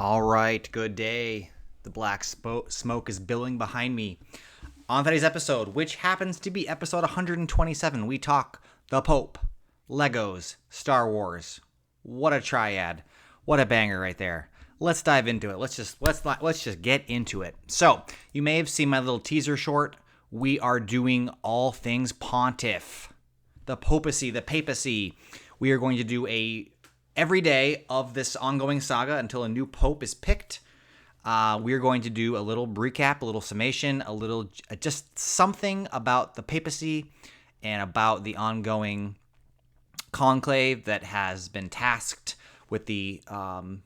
All right, good day. The black smoke is billowing behind me. On today's episode, which happens to be episode 127, we talk the Pope, Legos, Star Wars. What a triad. What a banger right there. Let's dive into it. Let's just get into it. So, you may have seen my little teaser short. We are doing all things pontiff. The papacy, the papacy. We are going to do every day of this ongoing saga until a new pope is picked. We're going to do a little recap, a little summation, a little just something about the papacy and about the ongoing conclave that has been tasked with the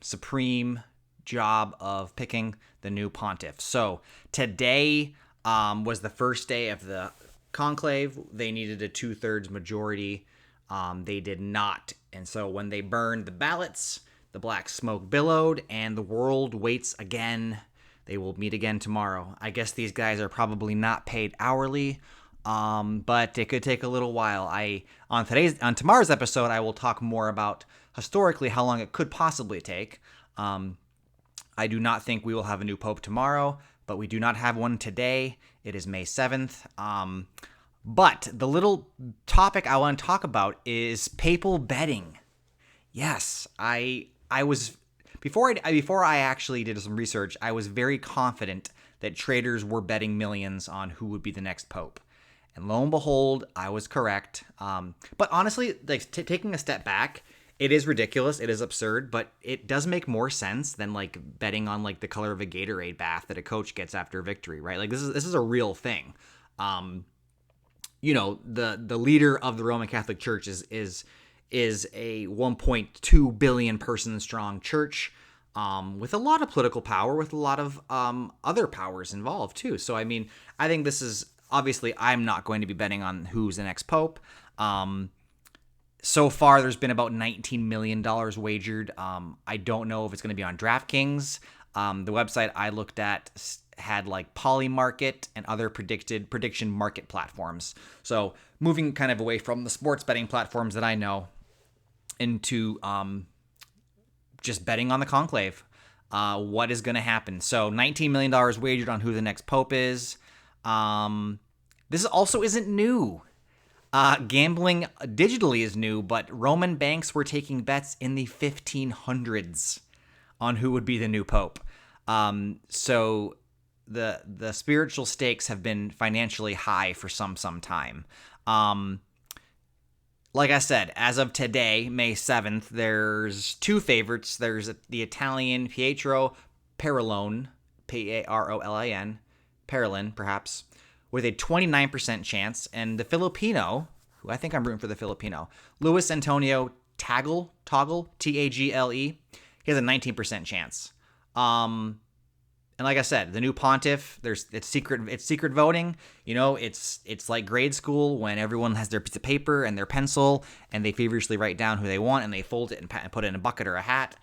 supreme job of picking the new pontiff. So today was the first day of the conclave. They needed a 2/3 majority. They did not. And so when they burned the ballots, the black smoke billowed and the world waits again. They will meet again tomorrow. I guess these guys are probably not paid hourly, but it could take a little while. On tomorrow's episode, I will talk more about historically how long it could possibly take. I do not think we will have a new pope tomorrow, but we do not have one today. It is May 7th. But the little topic I want to talk about is papal betting. Yes, I was before I actually did some research, I was very confident that traders were betting millions on who would be the next pope. And lo and behold, I was correct. But honestly, like taking a step back, it is ridiculous, it is absurd, but it does make more sense than like betting on like the color of a Gatorade bath that a coach gets after a victory, right? Like this is a real thing. The leader of the Roman Catholic Church is a 1.2 billion person strong church with a lot of political power, with a lot of other powers involved too. So I mean, I think this is obviously I'm not going to be betting on who's the next pope. So far, there's been about $19 million wagered. I don't know if it's going to be on DraftKings. The website I looked at had like Polymarket and other prediction market platforms. So moving kind of away from the sports betting platforms that I know into just betting on the conclave. What is going to happen? So $19 million wagered on who the next pope is. This also isn't new. Gambling digitally is new, but Roman banks were taking bets in the 1500s on who would be the new pope. So the spiritual stakes have been financially high for some time. Like I said, as of today, May 7th, there's two favorites. There's the Italian Pietro Parolin, Parolin, Parolin perhaps, with a 29% chance, and the Filipino, who I think I'm rooting for the Filipino, Luis Antonio Tagle, Tagle, he has a 19% chance. And like I said, the new pontiff, it's secret voting. You know, it's like grade school when everyone has their piece of paper and their pencil and they feverishly write down who they want and they fold it and put it in a bucket or a hat.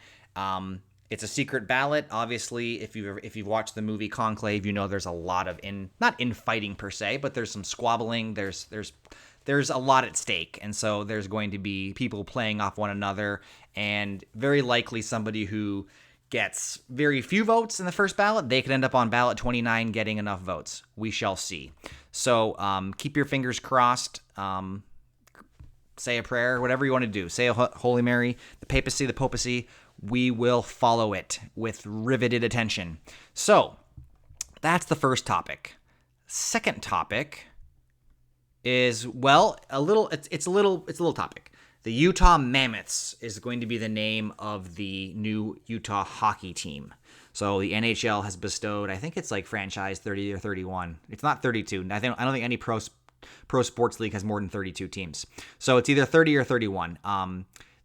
It's a secret ballot. Obviously, if you've watched the movie Conclave, you know there's a lot of not infighting per se, but there's some squabbling. There's a lot at stake, and so there's going to be people playing off one another, and very likely somebody who gets very few votes in the first ballot, they could end up on ballot 29 getting enough votes. We shall see. So keep your fingers crossed. Say a prayer, whatever you want to do. Say a Holy Mary, the papacy. We will follow it with riveted attention. So that's the first topic. Second topic is, well, it's a little topic. The Utah Mammoths is going to be the name of the new Utah hockey team. So the NHL has bestowed, I think it's like franchise 30 or 31. It's not 32. I don't think any pro sports league has more than 32 teams. So it's either 30 or 31.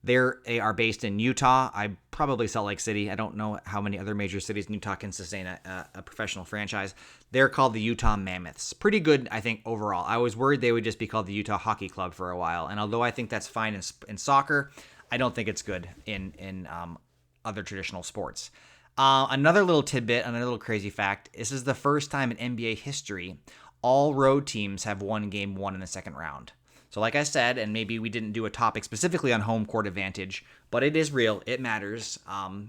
They are based in Utah. I probably Salt Lake City. I don't know how many other major cities in Utah can sustain a professional franchise. They're called the Utah Mammoths. Pretty good, I think, overall. I was worried they would just be called the Utah Hockey Club for a while. And although I think that's fine in soccer, I don't think it's good in other traditional sports. Another little tidbit, another little crazy fact. This is the first time in NBA history all road teams have won game one in the second round. So like I said, and maybe we didn't do a topic specifically on home court advantage, but it is real. It matters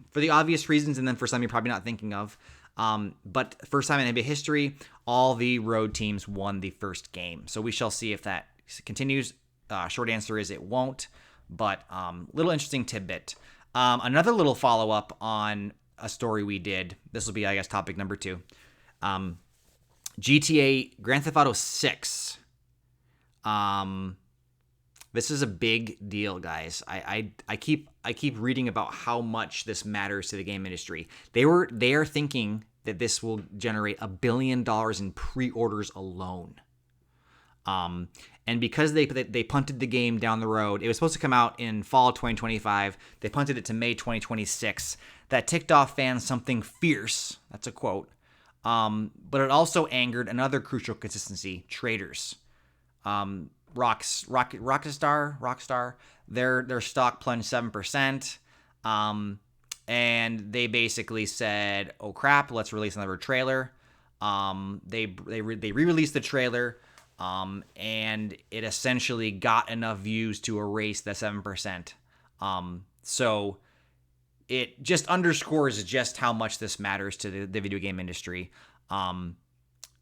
for the obvious reasons, and then for some you're probably not thinking of. But first time in NBA history, all the road teams won the first game. So we shall see if that continues. Short answer is it won't, but little interesting tidbit. Another little follow-up on a story we did. This will be, I guess, topic number 2. GTA Grand Theft Auto 6. This is a big deal, guys. I keep reading about how much this matters to the game industry. They are thinking that this will generate $1 billion in pre-orders alone. And because they punted the game down the road, it was supposed to come out in fall 2025. They punted it to May 2026. That ticked off fans something fierce. That's a quote. But it also angered another crucial consistency: traders. Rockstar, their stock plunged 7%. And they basically said, "Oh crap, let's release another trailer." They re-released the trailer. And it essentially got enough views to erase the 7%. So it just underscores just how much this matters to the video game industry.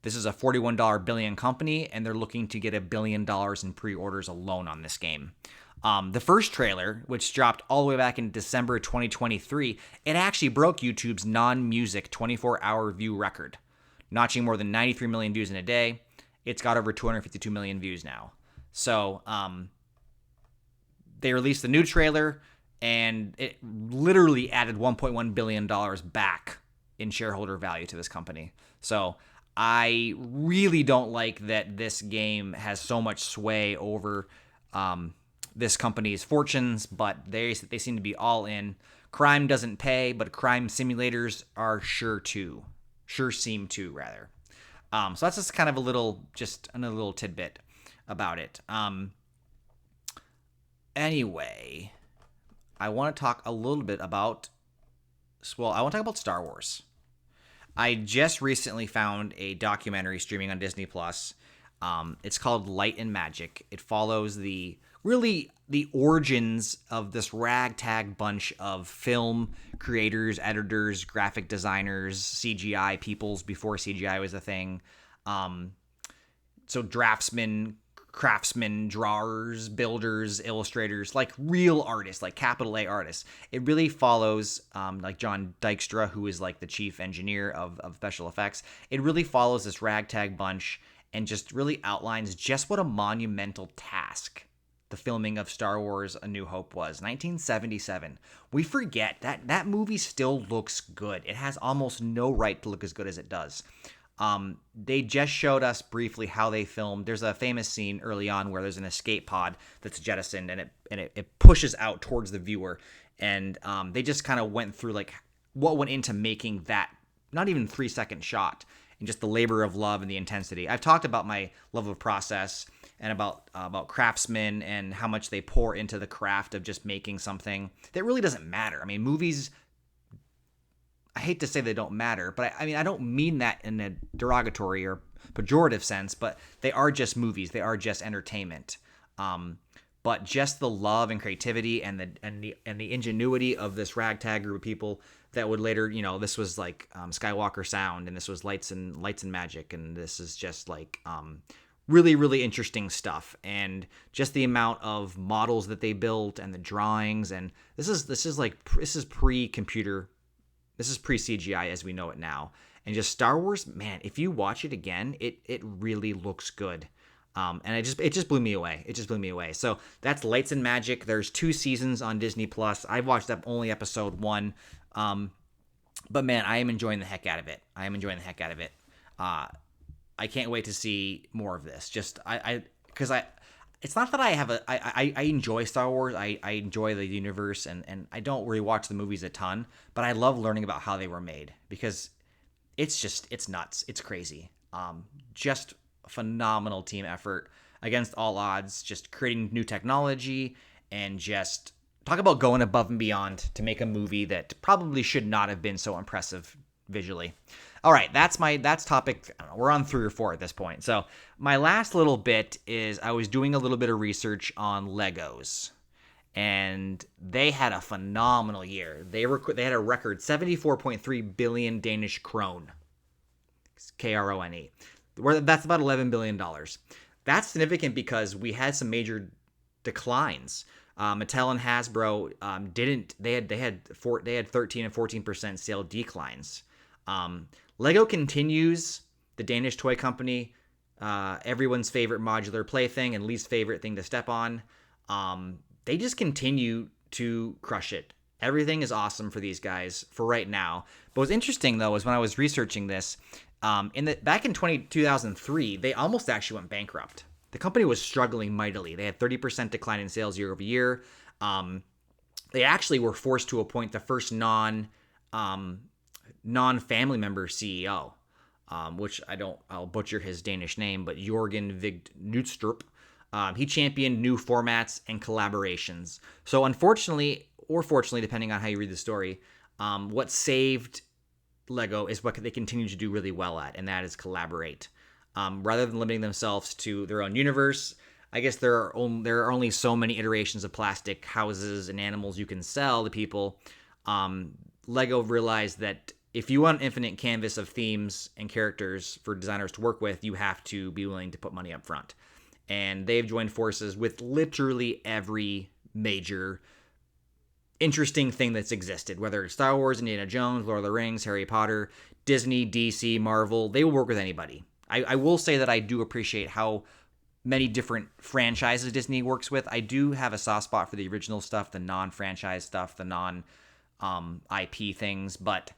This is a $41 billion company, and they're looking to get $1 billion in pre-orders alone on this game. The first trailer, which dropped all the way back in December 2023, it actually broke YouTube's non-music 24-hour view record, notching more than 93 million views in a day. It's got over 252 million views now. So they released the new trailer, and it literally added $1.1 billion back in shareholder value to this company. So I really don't like that this game has so much sway over this company's fortunes, but they seem to be all in. Crime doesn't pay, but crime simulators are sure seem to, rather. So that's just kind of another little tidbit about it. Anyway, I want to talk a little bit about, Star Wars. I just recently found a documentary streaming on Disney Plus. It's called Light and Magic. It follows the origins of this ragtag bunch of film creators, editors, graphic designers, CGI peoples before CGI was a thing. So draftsmen, craftsmen, drawers, builders, illustrators, like real artists, like capital A artists. It really follows, like John Dykstra, who is like the chief engineer of special effects. It really follows this ragtag bunch and just really outlines just what a monumental task the filming of Star Wars A New Hope was. 1977. We forget that movie still looks good. It has almost no right to look as good as it does. They just showed us briefly how they filmed. There's a famous scene early on where there's an escape pod that's jettisoned, and it pushes out towards the viewer. And they just kind of went through like what went into making that not even 3-second shot, and just the labor of love and the intensity. I've talked about my love of process and about craftsmen and how much they pour into the craft of just making something that really doesn't matter. I mean, movies, I hate to say they don't matter, but I mean, I don't mean that in a derogatory or pejorative sense, but they are just movies. They are just entertainment. But just the love and creativity and the ingenuity of this ragtag group of people that would later, this was like Skywalker Sound, and this was Lights and Magic, and this is just like really, really interesting stuff. And just the amount of models that they built and the drawings, and this is pre-computer. This is pre-CGI as we know it now. And just Star Wars, man, if you watch it again, it really looks good. And it just blew me away. It just blew me away. So that's Lights and Magic. There's 2 seasons on Disney Plus. I've watched only episode 1. But man, I am enjoying the heck out of it. I can't wait to see more of this. Just it's not that I enjoy Star Wars. I enjoy the universe, and I don't really watch the movies a ton, but I love learning about how they were made, because it's nuts. It's crazy. Just a phenomenal team effort against all odds, just creating new technology, and just talk about going above and beyond to make a movie that probably should not have been so impressive visually. All right, that's topic. I don't know, we're on 3 or 4 at this point. So my last little bit is I was doing a little bit of research on Legos, and they had a phenomenal year. They had a record 74.3 billion Danish krone, krone. That's about $11 billion. That's significant because we had some major declines. Mattel and Hasbro didn't. They had 13 and 14% sale declines. Lego continues, the Danish toy company, everyone's favorite modular plaything and least favorite thing to step on. They just continue to crush it. Everything is awesome for these guys for right now. But what's interesting though is when I was researching this, back in 2003, they almost actually went bankrupt. The company was struggling mightily. They had 30% decline in sales year over year. They actually were forced to appoint the first non-family member CEO, which I'll butcher his Danish name, but Jorgen Vig Knudstrup. He championed new formats and collaborations. So unfortunately, or fortunately, depending on how you read the story, what saved Lego is what they continue to do really well at, and that is collaborate. Rather than limiting themselves to their own universe, I guess there are only so many iterations of plastic houses and animals you can sell to people. Lego realized that if you want an infinite canvas of themes and characters for designers to work with, you have to be willing to put money up front. And they've joined forces with literally every major interesting thing that's existed, whether it's Star Wars, Indiana Jones, Lord of the Rings, Harry Potter, Disney, DC, Marvel. They will work with anybody. I will say that I do appreciate how many different franchises Disney works with. I do have a soft spot for the original stuff, the non-franchise stuff, the non-IP things, but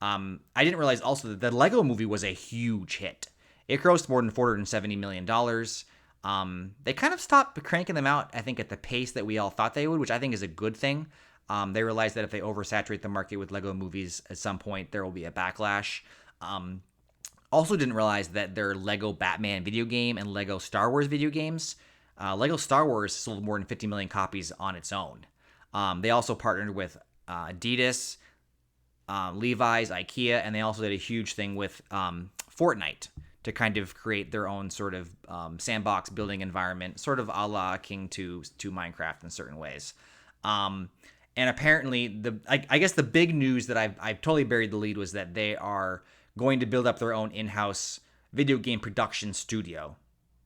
I didn't realize also that the Lego movie was a huge hit. It grossed more than $470 million. They kind of stopped cranking them out, I think, at the pace that we all thought they would, which I think is a good thing. They realized that if they oversaturate the market with Lego movies, at some point there will be a backlash. Also didn't realize that their Lego Batman video game and Lego Star Wars video games, Lego Star Wars sold more than 50 million copies on its own. They also partnered with Adidas, Levi's, IKEA, and they also did a huge thing with Fortnite to kind of create their own sort of sandbox building environment, sort of a la King to Minecraft in certain ways. And apparently, I guess the big news that I've totally buried the lead was that they are going to build up their own in-house video game production studio.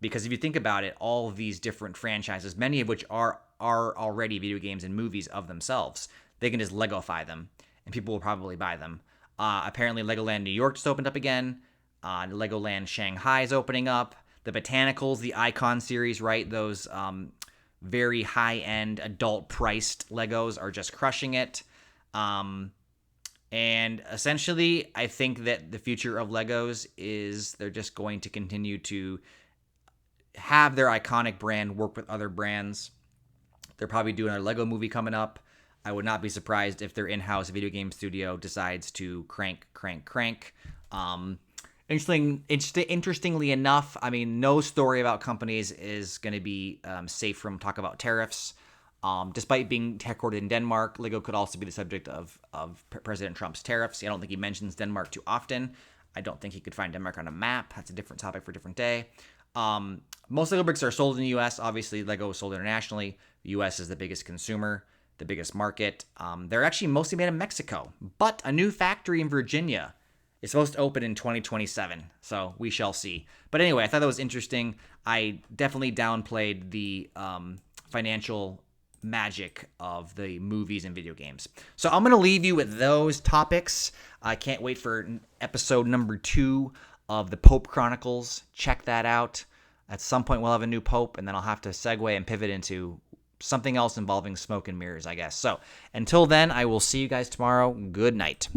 Because if you think about it, all of these different franchises, many of which are already video games and movies of themselves, they can just Legofy them, and people will probably buy them. Apparently, Legoland New York just opened up again. Legoland Shanghai is opening up. The Botanicals, the Icon series, right? Those very high-end, adult-priced Legos are just crushing it. And essentially, I think that the future of Legos is they're just going to continue to have their iconic brand work with other brands. They're probably doing a Lego movie coming up. I would not be surprised if their in-house video game studio decides to crank. Interestingly enough, I mean, no story about companies is going to be safe from talk about tariffs. Despite being headquartered in Denmark, Lego could also be the subject of President Trump's tariffs. I don't think he mentions Denmark too often. I don't think he could find Denmark on a map. That's a different topic for a different day. Most Lego bricks are sold in the U.S. Obviously, Lego is sold internationally. The U.S. is the biggest consumer, the biggest market. They're actually mostly made in Mexico, but a new factory in Virginia is supposed to open in 2027, so we shall see. But anyway, I thought that was interesting. I definitely downplayed the financial magic of the movies and video games. So I'm going to leave you with those topics. I can't wait for episode number 2 of the Pope Chronicles. Check that out. At some point, we'll have a new pope, and then I'll have to segue and pivot into something else involving smoke and mirrors, I guess. So until then, I will see you guys tomorrow. Good night.